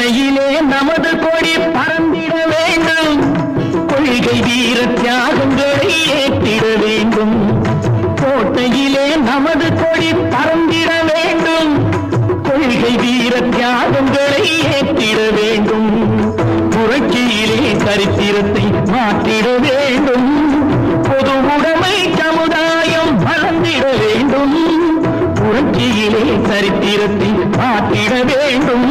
கோட்டையிலே நமது கொடி பறந்திட வேண்டும், கொள்கை வீர தியாகங்களை ஏற்றிட வேண்டும். கோட்டையிலே நமது கொடி பறந்திட வேண்டும், கொள்கை வீர தியாகங்களை ஏற்றிட வேண்டும். புரட்சியிலே சரித்திரத்தை மாற்றிட வேண்டும், பொது உடைமை சமுதாயம் வளர்ந்திட வேண்டும். புரட்சியிலே சரித்திரத்தை மாற்றிட வேண்டும்.